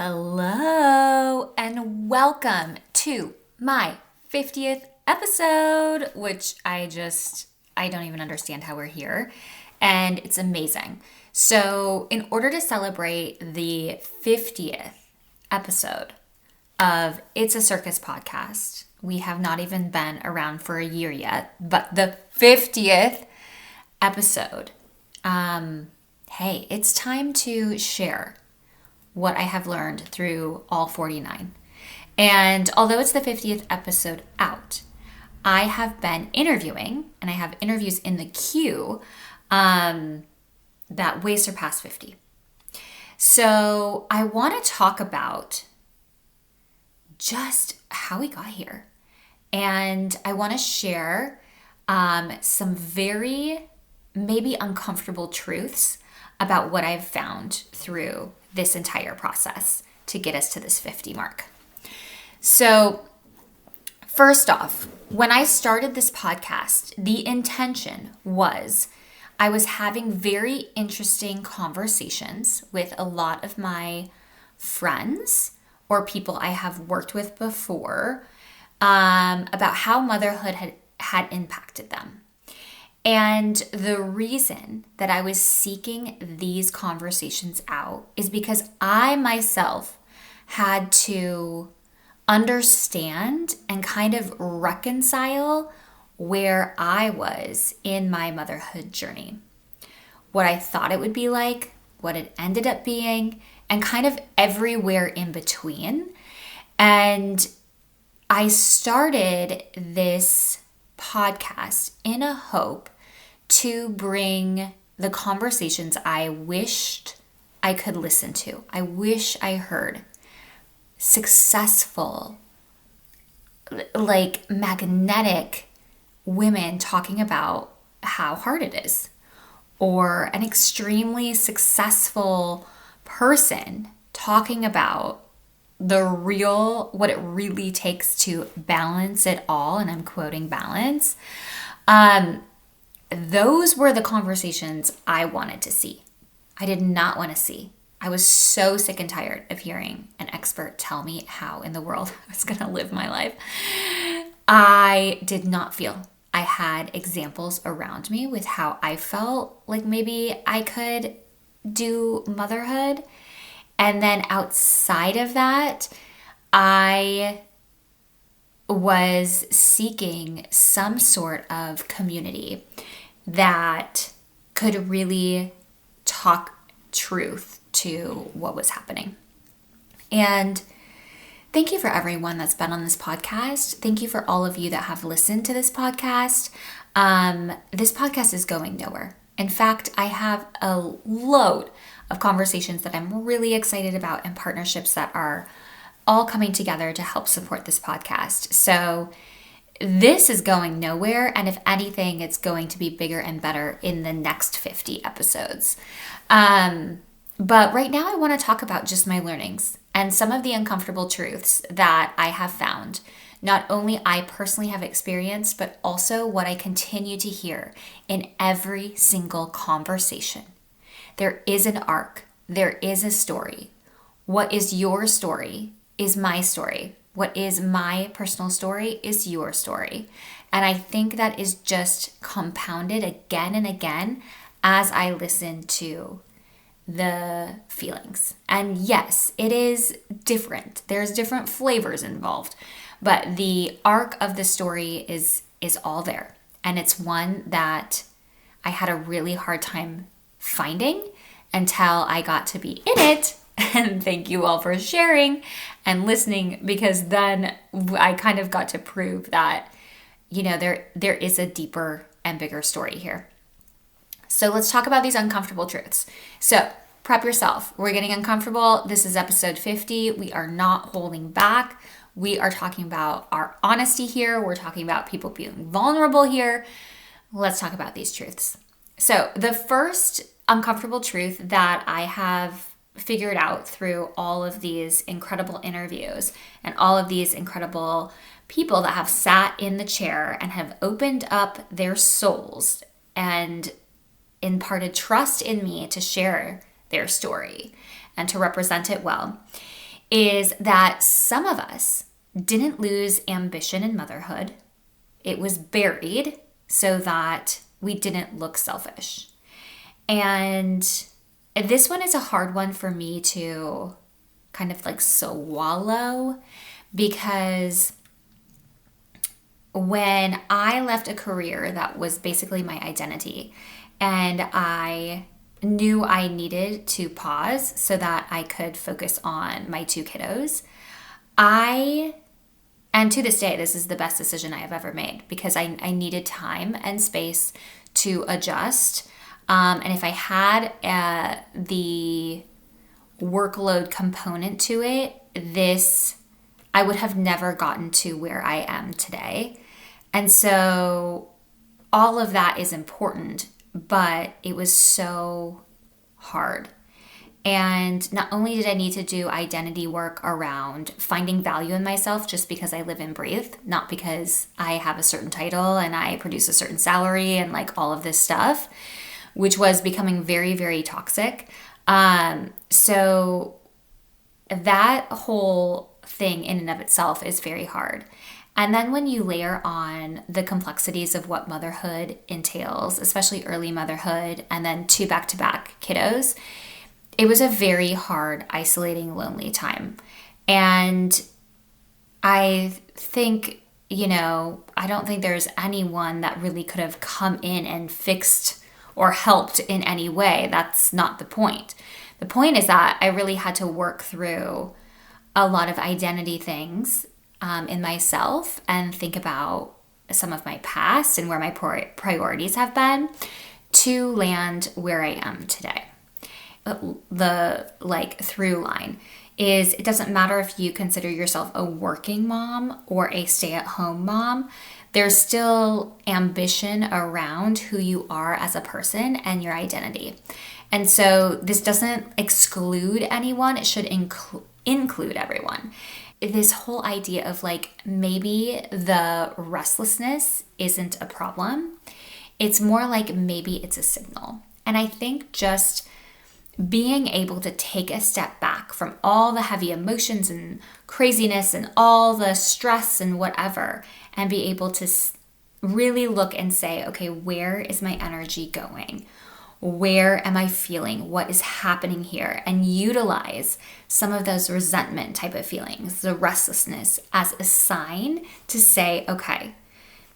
Hello and welcome to my 50th episode, which I don't even understand how we're here, and it's amazing. So in order to celebrate the 50th episode of It's a Circus podcast, we have not even been around for a year yet, but the 50th episode, hey, it's time to share what I have learned through all 49. And although it's the 50th episode out, I have been interviewing, and I have interviews in the queue that way surpass 50. So I want to talk about just how we got here. And I want to share some very maybe uncomfortable truths about what I've found through this entire process to get us to this 50 mark. So first off, when I started this podcast, the intention was I was having very interesting conversations with a lot of my friends or people I have worked with before about how motherhood had impacted them. And the reason that I was seeking these conversations out is because I myself had to understand and kind of reconcile where I was in my motherhood journey. What I thought it would be like, what it ended up being, and kind of everywhere in between. And I started this podcast in a hope to bring the conversations I wished I could listen to. I wish I heard successful, like magnetic women talking about how hard it is, or an extremely successful person talking about what it really takes to balance it all. And I'm quoting balance. Those were the conversations I wanted to see. I did not want to see. I was so sick and tired of hearing an expert tell me how in the world I was going to live my life. I did not feel I had examples around me with how I felt like maybe I could do motherhood. And then outside of that, I was seeking some sort of community that could really talk truth to what was happening. And thank you for everyone that's been on this podcast. Thank you for all of you that have listened to this podcast. This podcast is going nowhere. In fact, I have a load of conversations that I'm really excited about and partnerships that are all coming together to help support this podcast. So this is going nowhere. And if anything, it's going to be bigger and better in the next 50 episodes. But right now I want to talk about just my learnings and some of the uncomfortable truths that I have found. Not only I personally have experienced, but also what I continue to hear in every single conversation. There is an arc. There is a story. What is your story is my story. What is my personal story is your story. And I think that is just compounded again and again as I listen to the feelings. And yes, it is different. There's different flavors involved, but the arc of the story is all there. And it's one that I had a really hard time finding until I got to be in it. And thank you all for sharing and listening, because then I kind of got to prove that, there is a deeper and bigger story here. So let's talk about these uncomfortable truths. So prep yourself. We're getting uncomfortable. This is episode 50. We are not holding back. We are talking about our honesty here. We're talking about people being vulnerable here. Let's talk about these truths. So the first uncomfortable truth that I have figured out through all of these incredible interviews and all of these incredible people that have sat in the chair and have opened up their souls and imparted trust in me to share their story and to represent it well is that some of us didn't lose ambition in motherhood. It was buried so that we didn't look selfish. And this one is a hard one for me to kind of like swallow, because when I left a career that was basically my identity, and I knew I needed to pause so that I could focus on my 2 kiddos, and to this day, this is the best decision I have ever made, because I needed time and space to adjust. And if I had the workload component to it, I would have never gotten to where I am today. And so all of that is important, but it was so hard. And not only did I need to do identity work around finding value in myself just because I live and breathe, not because I have a certain title and I produce a certain salary and like all of this stuff, which was becoming very, very toxic. So that whole thing in and of itself is very hard. And then when you layer on the complexities of what motherhood entails, especially early motherhood, and then 2 back-to-back kiddos, it was a very hard, isolating, lonely time. And I think, I don't think there's anyone that really could have come in and fixed or helped in any way. That's not the point. The point is that I really had to work through a lot of identity things in myself and think about some of my past and where my priorities have been to land where I am today. The through line is, it doesn't matter if you consider yourself a working mom or a stay-at-home mom. There's still ambition around who you are as a person and your identity. And so this doesn't exclude anyone. It should include everyone. This whole idea of maybe the restlessness isn't a problem. It's more like maybe it's a signal. And I think just being able to take a step back from all the heavy emotions and craziness and all the stress and whatever, and be able to really look and say, okay, where is my energy going? Where am I feeling? What is happening here? And utilize some of those resentment type of feelings, the restlessness, as a sign to say, okay,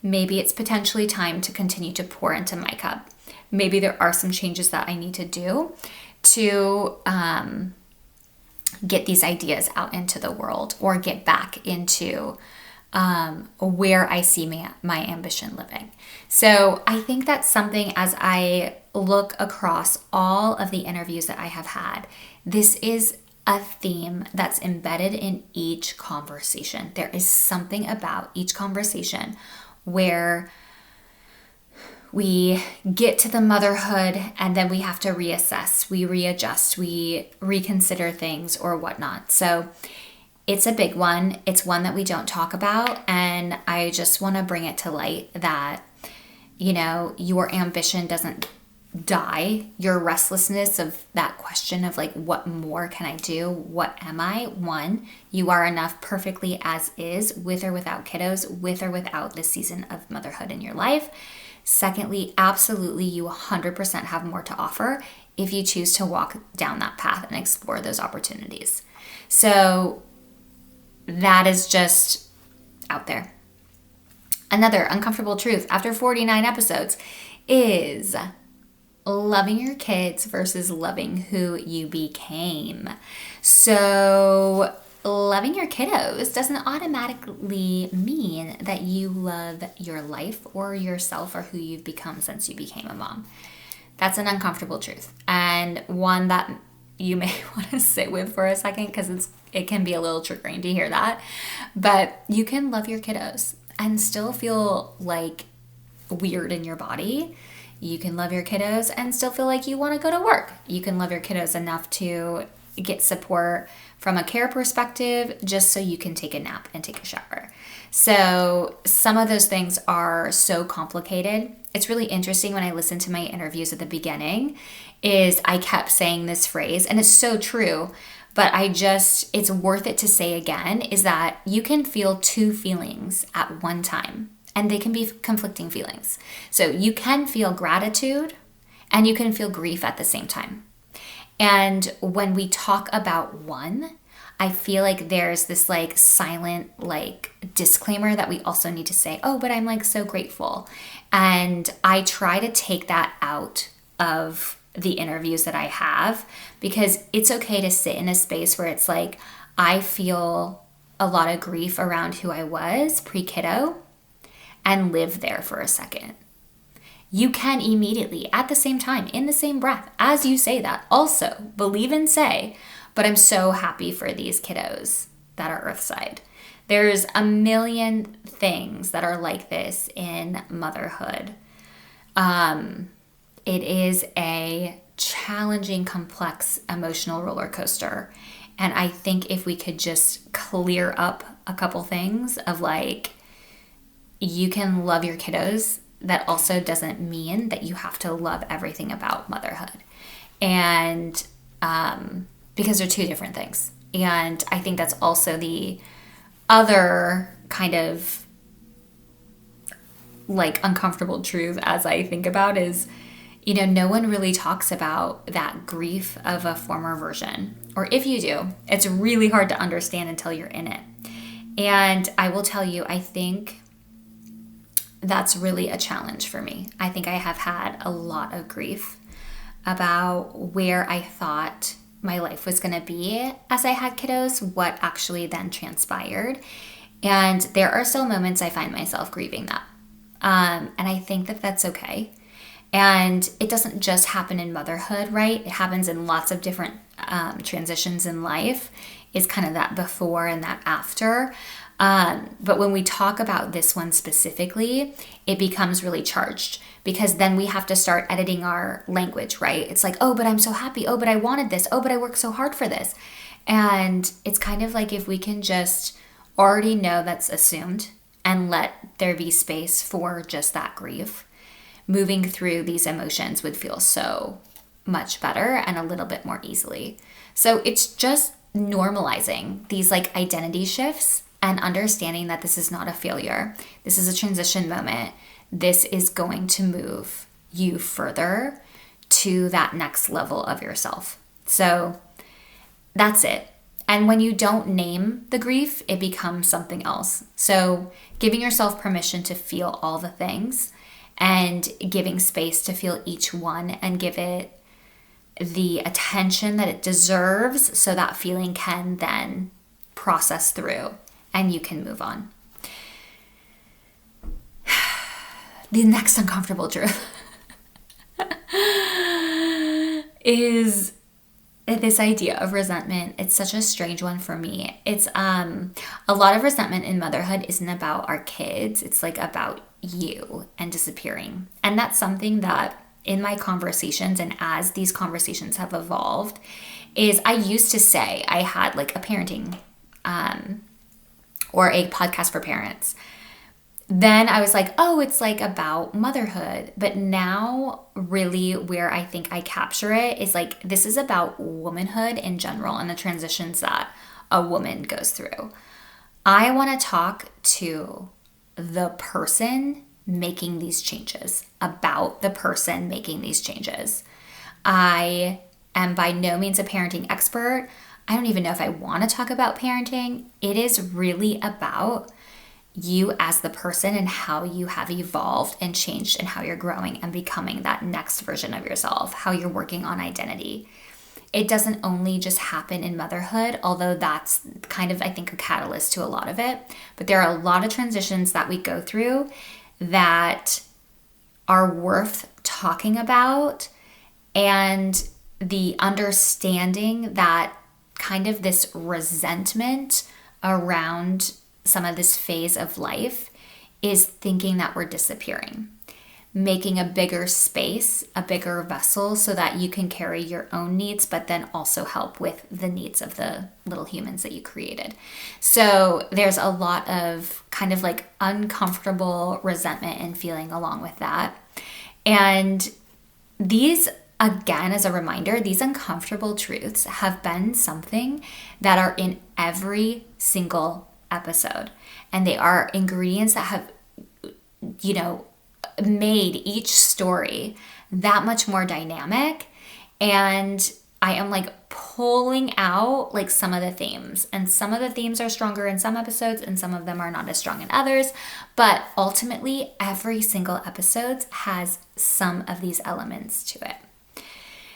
maybe it's potentially time to continue to pour into my cup. Maybe there are some changes that I need to do to get these ideas out into the world, or get back into where I see my ambition living. So I think that's something, as I look across all of the interviews that I have had, this is a theme that's embedded in each conversation. There is something about each conversation where we get to the motherhood and then we have to reassess, we readjust, we reconsider things or whatnot. So it's a big one. It's one that we don't talk about. And I just want to bring it to light that, your ambition doesn't die. Your restlessness of that question of what more can I do? What am I? One, you are enough perfectly as is, with or without kiddos, with or without this season of motherhood in your life. Secondly, absolutely, you 100% have more to offer if you choose to walk down that path and explore those opportunities. So that is just out there. Another uncomfortable truth after 49 episodes is loving your kids versus loving who you became. So loving your kiddos doesn't automatically mean that you love your life or yourself or who you've become since you became a mom. That's an uncomfortable truth, and one that you may want to sit with for a second, because it can be a little triggering to hear that. But you can love your kiddos and still feel weird in your body. You can love your kiddos and still feel like you want to go to work. You can love your kiddos enough to get support from a care perspective just so you can take a nap and take a shower. So some of those things are so complicated. It's really interesting when I listen to my interviews at the beginning, is I kept saying this phrase, and it's so true, but it's worth it to say again, is that you can feel two feelings at one time, and they can be conflicting feelings. So you can feel gratitude and you can feel grief at the same time. And when we talk about one, I feel like there's this like silent like disclaimer that we also need to say, oh, but I'm like so grateful. And I try to take that out of the interviews that I have, because it's okay to sit in a space where it's like, I feel a lot of grief around who I was pre-kiddo, and live there for a second. You can immediately, at the same time, in the same breath, as you say that, also believe and say, but I'm so happy for these kiddos that are Earthside. There's a million things that are like this in motherhood. It is a challenging, complex, emotional roller coaster. And I think if we could just clear up a couple things of like, you can love your kiddos, that also doesn't mean that you have to love everything about motherhood. And because they're two different things. And I think that's also the other kind of like uncomfortable truth as I think about is, you know, no one really talks about that grief of a former version. Or if you do, it's really hard to understand until you're in it. And I will tell you, I think that's really a challenge for me. I think I have had a lot of grief about where I thought my life was going to be as I had kiddos, what actually then transpired. And there are still moments I find myself grieving that. And I think that that's okay. And it doesn't just happen in motherhood, right? It happens in lots of different transitions in life. It's kind of that before and that after. But when we talk about this one specifically, it becomes really charged, because then we have to start editing our language, right? It's like, oh, but I'm so happy. Oh, but I wanted this. Oh, but I worked so hard for this. And it's kind of like if we can just already know that's assumed and let there be space for just that grief, moving through these emotions would feel so much better and a little bit more easily. So it's just normalizing these like identity shifts and understanding that this is not a failure. This is a transition moment. This is going to move you further to that next level of yourself. So that's it. And when you don't name the grief, it becomes something else. So giving yourself permission to feel all the things and giving space to feel each one and give it the attention that it deserves so that feeling can then process through and you can move on. The next uncomfortable truth is this idea of resentment. It's such a strange one for me. It's a lot of resentment in motherhood isn't about our kids. It's like about you and disappearing. And that's something that in my conversations and as these conversations have evolved is I used to say I had like a parenting or a podcast for parents. Then I was like, oh, it's like about motherhood. But now really where I think I capture it is like, this is about womanhood in general and the transitions that a woman goes through. I want to talk to the person making these changes, about the person making these changes. I am by no means a parenting expert. I don't even know if I want to talk about parenting. It is really about you as the person and how you have evolved and changed and how you're growing and becoming that next version of yourself, how you're working on identity. It doesn't only just happen in motherhood, although that's kind of, I think, a catalyst to a lot of it. But there are a lot of transitions that we go through that are worth talking about, and the understanding that kind of this resentment around some of this phase of life is thinking that we're disappearing, making a bigger space, a bigger vessel so that you can carry your own needs, but then also help with the needs of the little humans that you created. So there's a lot of kind of like uncomfortable resentment and feeling along with that. And these again, as a reminder, these uncomfortable truths have been something that are in every single episode. And they are ingredients that have, made each story that much more dynamic. And I am pulling out some of the themes, and some of the themes are stronger in some episodes and some of them are not as strong in others. But ultimately, every single episode has some of these elements to it.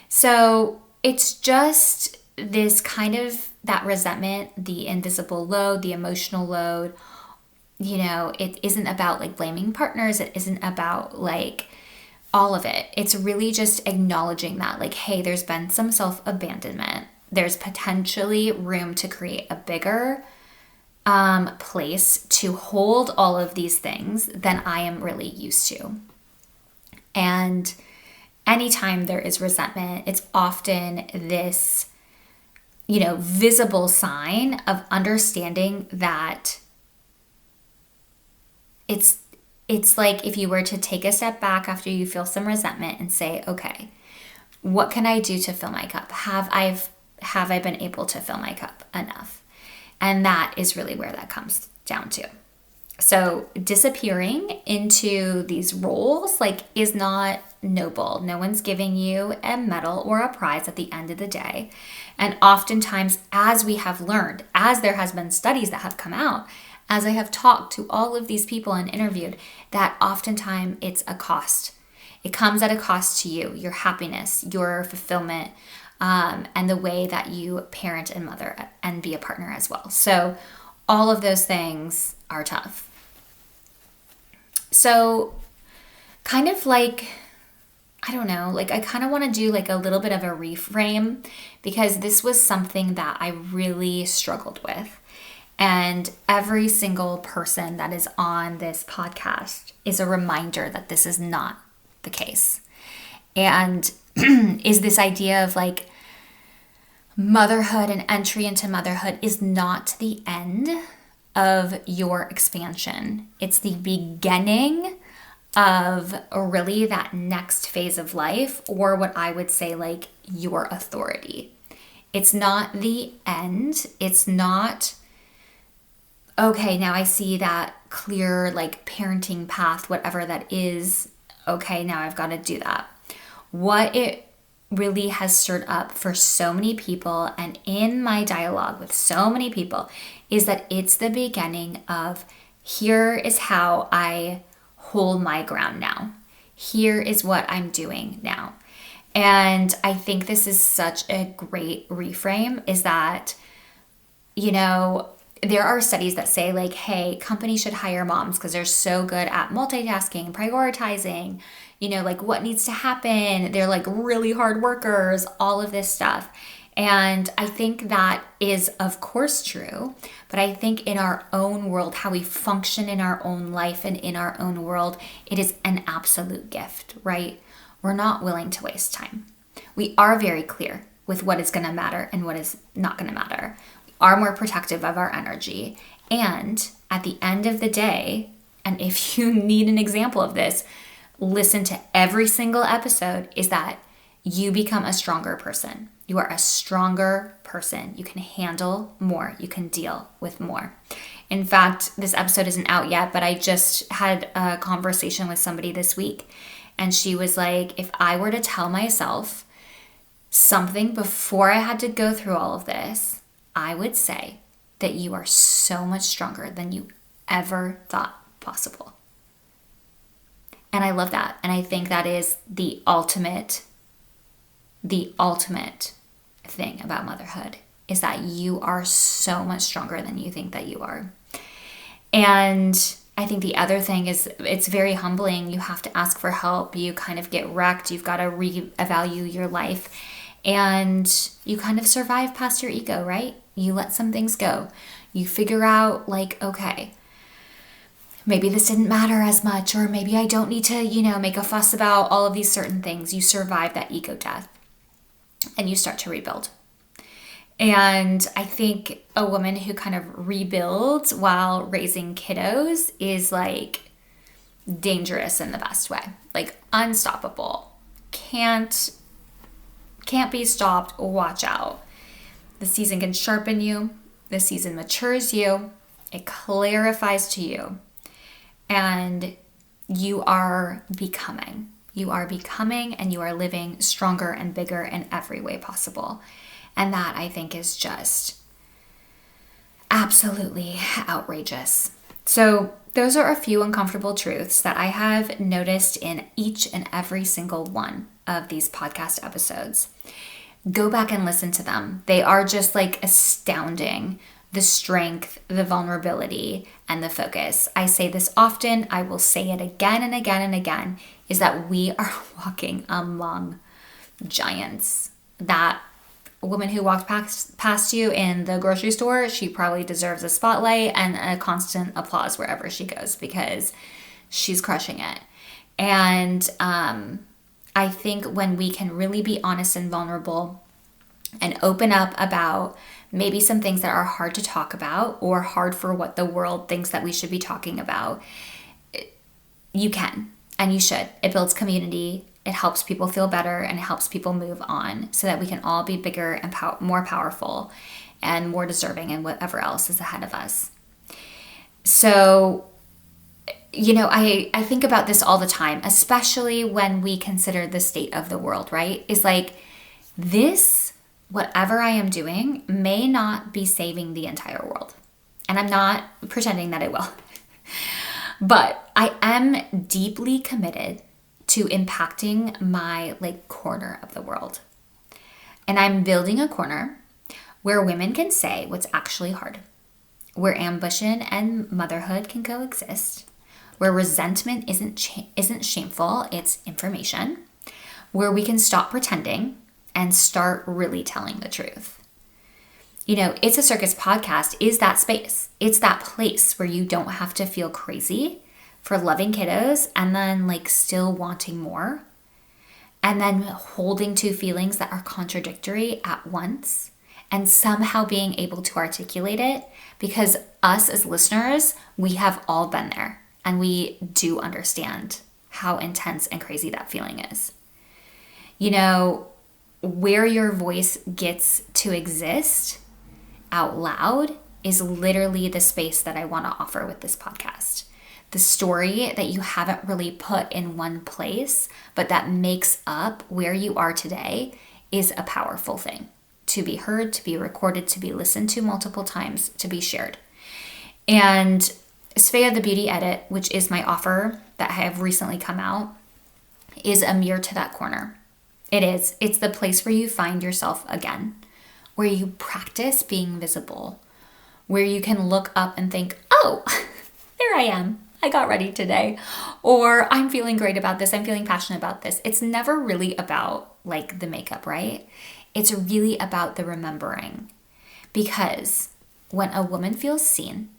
So it's just this kind of that resentment, the invisible load, the emotional load. It isn't about blaming partners. It isn't about all of it. It's really just acknowledging that hey, there's been some self-abandonment. There's potentially room to create a bigger place to hold all of these things than I am really used to. And anytime there is resentment, it's often this, visible sign of understanding that it's like if you were to take a step back after you feel some resentment and say, okay, what can I do to fill my cup? Have I been able to fill my cup enough? And that is really where that comes down to. So disappearing into these roles is not noble. No one's giving you a medal or a prize at the end of the day. And oftentimes, as we have learned, as there has been studies that have come out, as I have talked to all of these people and interviewed, that oftentimes it's a cost. It comes at a cost to you, your happiness, your fulfillment, and the way that you parent and mother and be a partner as well. So all of those things are tough. So kind of I kind of want to do a little bit of a reframe, because this was something that I really struggled with. And every single person that is on this podcast is a reminder that this is not the case. And is this idea of motherhood and entry into motherhood is not the end of your expansion. It's the beginning of really that next phase of life, or what I would say your authority. It's not the end. It's not, okay, now I see that clear parenting path, whatever that is. Okay, now I've got to do that. What it really has stirred up for so many people, and in my dialogue with so many people, is that it's the beginning of, here is how I hold my ground now. Here is what I'm doing now. And I think this is such a great reframe, is that, there are studies that say hey, companies should hire moms because they're so good at multitasking, prioritizing, what needs to happen. They're really hard workers, all of this stuff. And I think that is of course true, but I think in our own world, how we function in our own life and in our own world, it is an absolute gift, right? We're not willing to waste time. We are very clear with what is going to matter and what is not going to matter. Are more protective of our energy. And at the end of the day, and if you need an example of this, listen to every single episode, is that you become a stronger person. You are a stronger person. You can handle more. You can deal with more. In fact, this episode isn't out yet, but I just had a conversation with somebody this week, and she was like, if I were to tell myself something before I had to go through all of this, I would say that you are so much stronger than you ever thought possible. And I love that. And I think that is the ultimate thing about motherhood, is that you are so much stronger than you think that you are. And I think the other thing is, it's very humbling. You have to ask for help. You kind of get wrecked. You've got to reevaluate your life. And you kind of survive past your ego, right? You let some things go. You figure out okay, maybe this didn't matter as much, or maybe I don't need to, make a fuss about all of these certain things. You survive that ego death and you start to rebuild. And I think a woman who kind of rebuilds while raising kiddos is dangerous in the best way, unstoppable. Can't Can't be stopped. Watch out. The season can sharpen you. The season matures you. It clarifies to you. And you are becoming. You are becoming and you are living stronger and bigger in every way possible. And that, I think, is just absolutely outrageous. So those are a few uncomfortable truths that I have noticed in each and every single one of these podcast episodes. Go back and listen to them. They are just like astounding. The strength, the vulnerability, and the focus. I say this often, I will say it again and again and again, is that we are walking among giants. That woman who walked past you in the grocery store, she probably deserves a spotlight and a constant applause wherever she goes because she's crushing it. And I think when we can really be honest and vulnerable and open up about maybe some things that are hard to talk about or hard for what the world thinks that we should be talking about, you can and you should. It builds community. It helps people feel better and it helps people move on so that we can all be bigger and more powerful and more deserving and whatever else is ahead of us. So, I think about this all the time, especially when we consider the state of the world, right? Is like this, whatever I am doing may not be saving the entire world. And I'm not pretending that it will. But I am deeply committed to impacting my corner of the world. And I'm building a corner where women can say what's actually hard, where ambition and motherhood can coexist, where resentment isn't shameful, it's information, where we can stop pretending and start really telling the truth. It's a Circus podcast is that space. It's that place where you don't have to feel crazy for loving kiddos and then still wanting more and then holding two feelings that are contradictory at once and somehow being able to articulate it, because us as listeners, we have all been there and we do understand how intense and crazy that feeling is. Where your voice gets to exist out loud is literally the space that I want to offer with this podcast. The story that you haven't really put in one place, but that makes up where you are today, is a powerful thing to be heard, to be recorded, to be listened to multiple times, to be shared. And Svea the Beauty Edit, which is my offer that I have recently come out, is a mirror to that corner. It is. It's the place where you find yourself again, where you practice being visible, where you can look up and think, oh, there I am. I got ready today. Or I'm feeling great about this. I'm feeling passionate about this. It's never really about the makeup, right? It's really about the remembering. Because when a woman feels seen,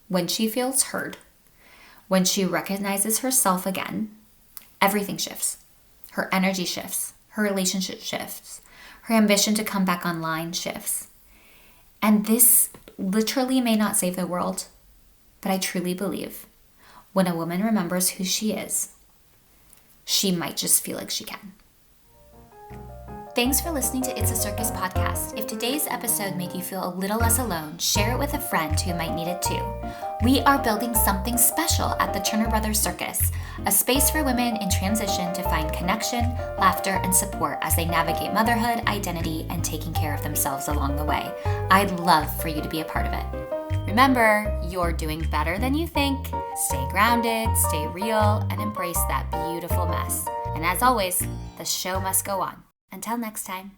when she feels heard, when she recognizes herself again, everything shifts. Her energy shifts. Her relationship shifts. Her ambition to come back online shifts. And this literally may not save the world, but I truly believe when a woman remembers who she is, she might just feel like she can. Thanks for listening to It's a Circus podcast. If today's episode made you feel a little less alone, share it with a friend who might need it too. We are building something special at the Turner Brothers Circus, a space for women in transition to find connection, laughter, and support as they navigate motherhood, identity, and taking care of themselves along the way. I'd love for you to be a part of it. Remember, you're doing better than you think. Stay grounded, stay real, and embrace that beautiful mess. And as always, the show must go on. Until next time.